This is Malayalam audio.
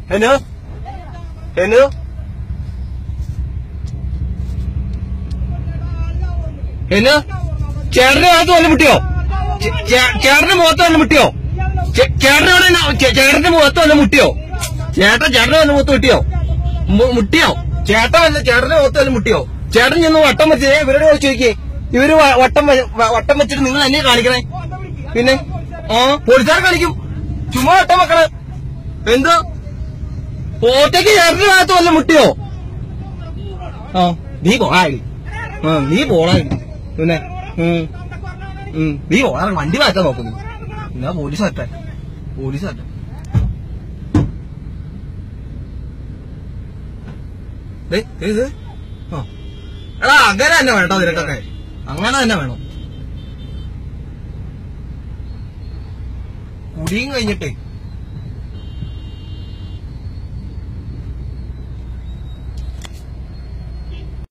ഹെനു ഹെനു ഹെനു ചേട്ടന്റെ മുഖത്ത് വല്ല മുട്ടിയോ? ചേട്ടന്റെ മുഖത്ത് വല്ല മുട്ടിയോ? ചേട്ടന്റെ മുഖത്ത് വല്ല മുട്ടിയോ? ചേട്ടന്റെ വല്ല മുഖത്ത് മുട്ടിയോ? മുട്ടിയോ? ചേട്ടന്റെ മുഖത്ത് വല്ല മുട്ടിയോ? ചേട്ടൻ ചെന്ന് വട്ടം വെച്ച് ഇവരോട് ചോദിക്കേ. ഇവര് വട്ടം വെച്ചിട്ട് നിങ്ങൾ എന്നെ കാണിക്കണേ. പിന്നെ പോലീസുകാർ കാണിക്കും. ചുമ്മാ വട്ടം വെക്കണേ. എന്തോ പോത്തേക്ക് ചേട്ടന്റെ ഭാഗത്ത് വല്ല മുട്ടിയോ? നീ പോളായി. നീ പോളായി. പിന്നെ നീ പോളാ. വണ്ടി മാറ്റാൻ നോക്കുന്നു. എന്നാ പോലീസ് അറ്റ എടാ അങ്ങനെ തന്നെ വേട്ടോ നിനക്കൊക്കെ. അങ്ങനെ തന്നെ വേണം. കുടിയും കഴിഞ്ഞിട്ടേ